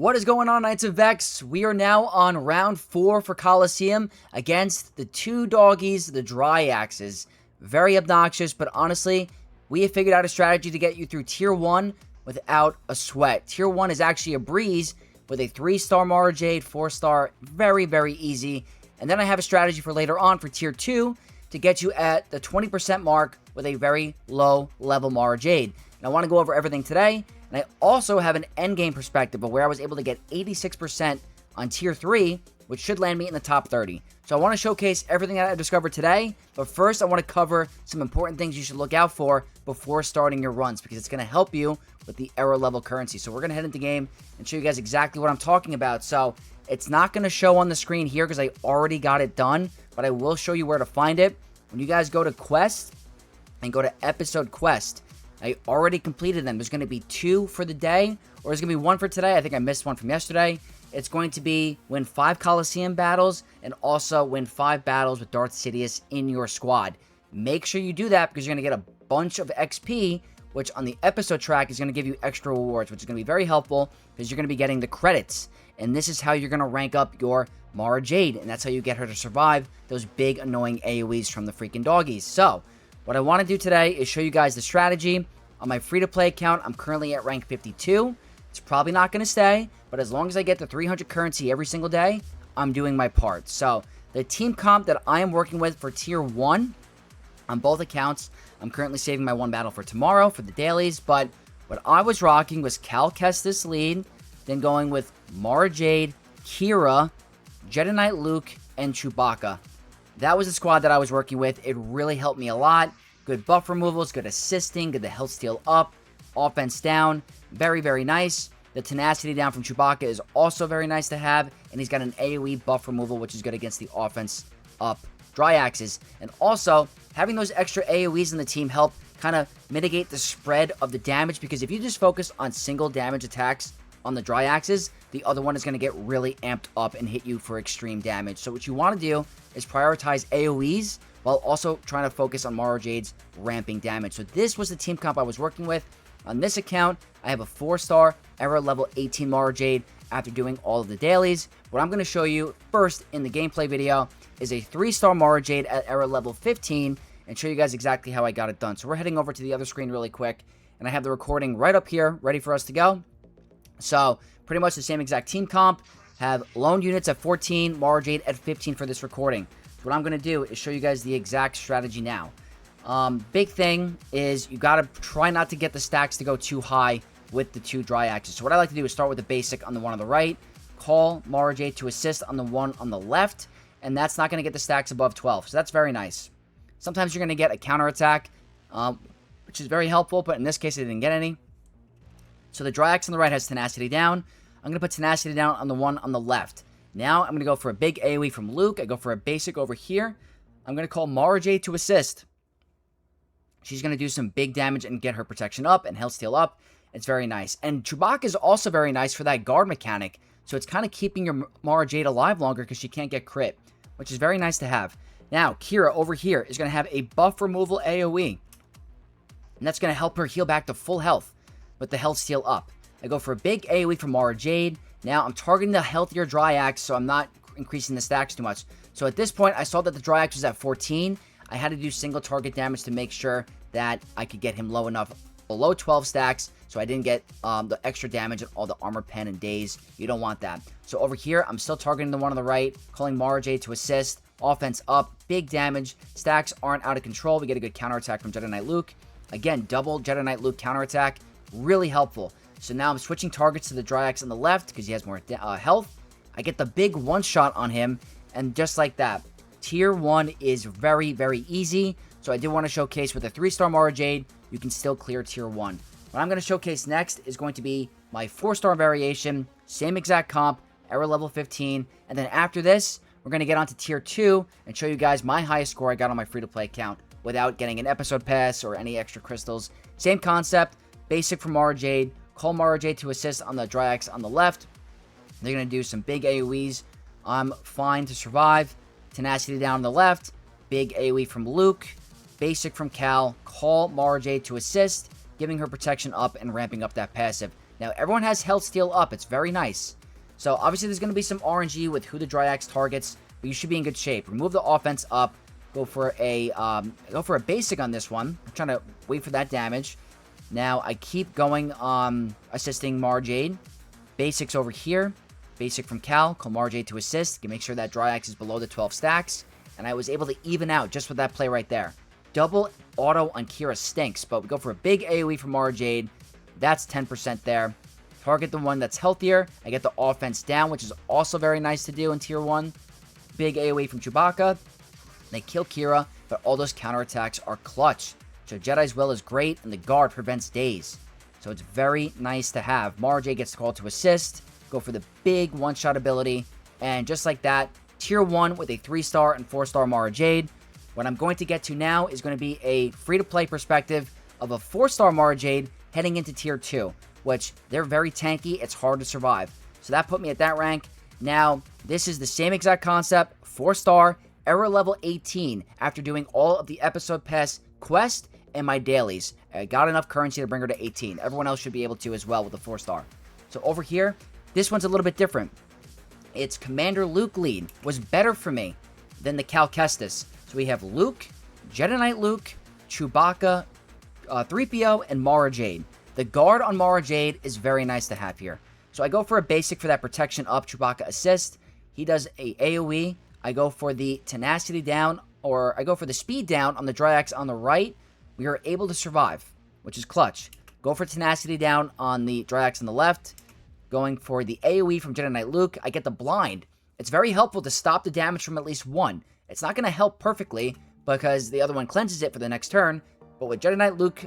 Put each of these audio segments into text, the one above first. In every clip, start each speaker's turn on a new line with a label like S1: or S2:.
S1: What is going on, Knights of Vex? We are now on round 4 for Coliseum against the two doggies, the Dryaxes. Very obnoxious, but honestly, we have figured out a strategy to get you through Tier 1 without a sweat. Tier 1 is actually a breeze with a 3-star Mara Jade, 4-star, very, very easy. And then I have a strategy for later on for Tier 2 to get you at the 20% mark with a very low level Mara Jade. And I want to go over everything today. And I also have an endgame perspective of where I was able to get 86% on Tier 3, which should land me in the top 30. So I want to showcase everything that I discovered today, but first I want to cover some important things you should look out for before starting your runs, because it's going to help you with the error level currency. So we're going to head into the game and show you guys exactly what I'm talking about. So it's not going to show on the screen here because I already got it done, but I will show you where to find it. When you guys go to Quest and go to Episode Quest, I already completed them. There's going to be 2 for the day, or there's going to be 1 for today. I think I missed 1 from yesterday. It's going to be win 5 Coliseum battles and also win 5 battles with Darth Sidious in your squad. Make sure you do that because you're going to get a bunch of XP, which on the episode track is going to give you extra rewards, which is going to be very helpful because you're going to be getting the credits. And this is how you're going to rank up your Mara Jade, and that's how you get her to survive those big annoying AoEs from the freaking doggies. So what I want to do today is show you guys the strategy. On my free-to-play account, I'm currently at rank 52. It's probably not going to stay, but as long as I get the 300 currency every single day, I'm doing my part. So the team comp that I am working with for Tier 1 on both accounts, I'm currently saving my 1 battle for tomorrow for the dailies, but what I was rocking was Cal Kestis lead, then going with Mara Jade, Kira, Jedi Knight Luke, and Chewbacca. That was the squad that I was working with. It really helped me a lot. Good buff removals, good assisting, good the health steal up, offense down. Very, very nice. The tenacity down from Chewbacca is also very nice to have. And he's got an AoE buff removal, which is good against the offense up Dryaxes. And also, having those extra AoEs in the team help kind of mitigate the spread of the damage. Because if you just focus on single damage attacks on the Dryaxes, the other one is going to get really amped up and hit you for extreme damage. So what you want to do is prioritize AoEs while also trying to focus on Mara Jade's ramping damage. So this was the team comp I was working with. On this account, I have a 4-star error level 18 Mara Jade after doing all of the dailies. What I'm going to show you first in the gameplay video is a 3-star Mara Jade at error level 15 and show you guys exactly how I got it done. So we're heading over to the other screen really quick, and I have the recording right up here ready for us to go. So pretty much the same exact team comp. Have lone units at 14, Mara Jade at 15 for this recording. So what I'm going to do is show you guys the exact strategy now. Big thing is you got to try not to get the stacks to go too high with the 2 Dryaxes. So what I like to do is start with the basic on the one on the right, call Mara Jade to assist on the one on the left, and that's not going to get the stacks above 12. So that's very nice. Sometimes you're going to get a counterattack, which is very helpful, but in this case I didn't get any. So the Dryax on the right has tenacity down. I'm going to put tenacity down on the one on the left. Now, I'm going to go for a big AoE from Luke. I go for a basic over here. I'm going to call Mara Jade to assist. She's going to do some big damage and get her protection up and health steal up. It's very nice. And Chewbacca is also very nice for that guard mechanic. So it's kind of keeping your Mara Jade alive longer because she can't get crit, which is very nice to have. Now, Kira over here is going to have a buff removal AoE. And that's going to help her heal back to full health with the health steal up. I go for a big AoE from Mara Jade. Now, I'm targeting the healthier Dryax, so I'm not increasing the stacks too much. So at this point, I saw that the Dryax was at 14. I had to do single target damage to make sure that I could get him low enough below 12 stacks, so I didn't get the extra damage and all the armor pen and daze. You don't want that. So over here, I'm still targeting the one on the right, calling Mara Jade to assist. Offense up, big damage. Stacks aren't out of control. We get a good counterattack from Jedi Knight Luke. Again, double Jedi Knight Luke counterattack. Really helpful. So now I'm switching targets to the Dryax on the left because he has more health. I get the big one-shot on him, and just like that, Tier 1 is very, very easy. So I did want to showcase with a 3-star Mara Jade, you can still clear Tier 1. What I'm going to showcase next is going to be my 4-star variation, same exact comp, error level 15. And then after this, we're going to get on to Tier 2 and show you guys my highest score I got on my free-to-play account without getting an episode pass or any extra crystals. Same concept, basic from Mara Jade. Call Mara Jade to assist on the Dryax on the left. They're going to do some big AoEs. I'm fine to survive. Tenacity down on the left. Big AoE from Luke. Basic from Cal. Call Mara Jade to assist, giving her protection up and ramping up that passive. Now, everyone has health steal up. It's very nice. So, obviously, there's going to be some RNG with who the Dryax targets, but you should be in good shape. Remove the offense up. Go for a basic on this one. I'm trying to wait for that damage. Now, I keep going assisting Jade. Basics over here. Basic from Cal. Call Jade to assist. Make sure that Dryax is below the 12 stacks. And I was able to even out just with that play right there. Double auto on Kira stinks, but we go for a big AoE from Jade. That's 10% there. Target the one that's healthier. I get the offense down, which is also very nice to do in Tier 1. Big AoE from Chewbacca. They kill Kira, but all those counterattacks are clutch. So Jedi's Will is great, and the guard prevents daze. So it's very nice to have. Jade gets called to assist. Go for the big one-shot ability. And just like that, Tier 1 with a 3-star and 4-star Jade. What I'm going to get to now is going to be a free-to-play perspective of a 4-star Jade heading into Tier 2, which they're very tanky. It's hard to survive. So that put me at that rank. Now, this is the same exact concept, 4-star, error level 18, after doing all of the episode pass quest and my dailies. I got enough currency to bring her to 18. Everyone else should be able to as well with the 4-star. So over here, this one's a little bit different. It's Commander Luke lead was better for me than the Cal Kestis. So we have Luke, Jedi Knight Luke, Chewbacca, 3PO, and Mara Jade. The guard on Mara Jade is very nice to have here. So I go for a basic for that protection up, Chewbacca assist. He does a AoE. I go for the tenacity down, or I go for the speed down on the Dryax on the right. We are able to survive, which is clutch. Go for tenacity down on the Dryax on the left. Going for the AoE from Jedi Knight Luke. I get the blind. It's very helpful to stop the damage from at least one. It's not going to help perfectly because the other one cleanses it for the next turn. But with Jedi Knight Luke,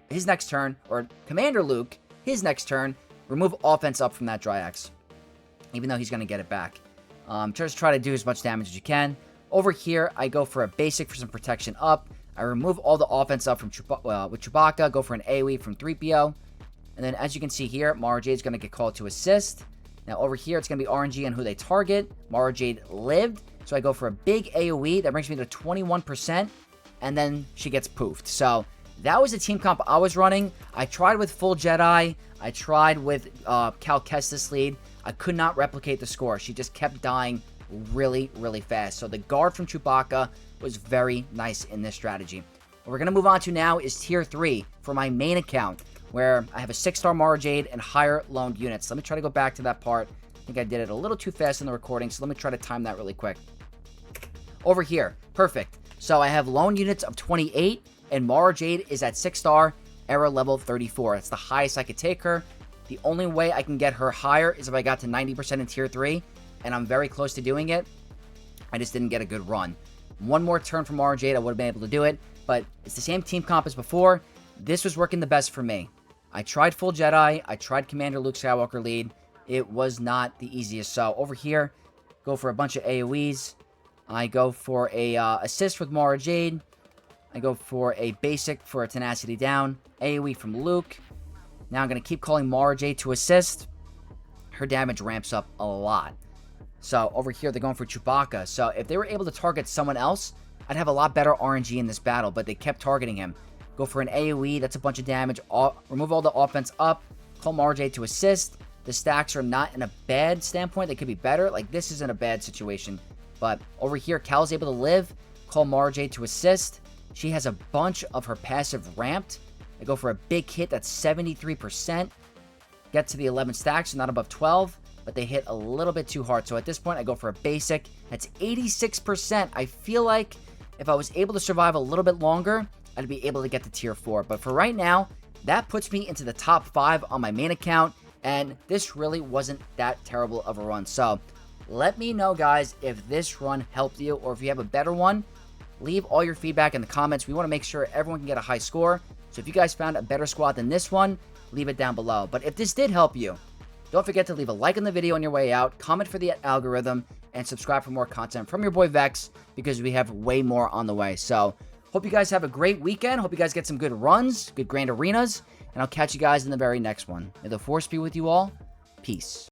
S1: his next turn, or Commander Luke, his next turn, remove offense up from that Dryax. Even though he's going to get it back. Just try to do as much damage as you can. Over here, I go for a basic for some protection up. I remove all the offense up from with Chewbacca. Go for an AoE from 3PO. And then as you can see here, Mara Jade's going to get called to assist. Now over here, it's going to be RNG on who they target. Mara Jade lived. So I go for a big AoE. That brings me to 21%. And then she gets poofed. So that was the team comp I was running. I tried with full Jedi. I tried with Cal Kestis lead. I could not replicate the score. She just kept dying really, really fast. So the guard from Chewbacca was very nice in this strategy. What we're going to move on to now is Tier 3 for my main account, where I have a 6-star Mara Jade and higher loaned units. Let me try to go back to that part. I think I did it a little too fast in the recording, so let me try to time that really quick. Over here, perfect. So I have loan units of 28, and Mara Jade is at 6-star, error level 34. That's the highest I could take her. The only way I can get her higher is if I got to 90% in Tier 3, and I'm very close to doing it. I just didn't get a good run. One more turn from Mara Jade, I would have been able to do it, but it's the same team comp as before. This was working the best for me. I tried full Jedi. I tried Commander Luke Skywalker lead. It was not the easiest. So over here, go for a bunch of AoEs. I go for a assist with Mara Jade. I go for a basic for a tenacity down. AoE from Luke. Now I'm going to keep calling Mara Jade to assist. Her damage ramps up a lot. So over here, they're going for Chewbacca. So if they were able to target someone else, I'd have a lot better RNG in this battle, but they kept targeting him. Go for an AoE. That's a bunch of damage. Remove all the offense up. Call Mara Jade to assist. The stacks are not in a bad standpoint. They could be better. Like, this isn't a bad situation. But over here, Cal's able to live. Call Mara Jade to assist. She has a bunch of her passive ramped. I go for a big hit. That's 73%. Get to the 11 stacks, so not above 12. But they hit a little bit too hard. So at this point, I go for a basic. That's 86%. I feel like if I was able to survive a little bit longer, I'd be able to get to Tier 4. But for right now, that puts me into the top 5 on my main account. And this really wasn't that terrible of a run. So let me know, guys, if this run helped you or if you have a better one. Leave all your feedback in the comments. We want to make sure everyone can get a high score. So if you guys found a better squad than this one, leave it down below. But if this did help you, don't forget to leave a like on the video on your way out, comment for the algorithm, and subscribe for more content from your boy Vex, because we have way more on the way. So hope you guys have a great weekend. Hope you guys get some good runs, good grand arenas, and I'll catch you guys in the very next one. May the Force be with you all. Peace.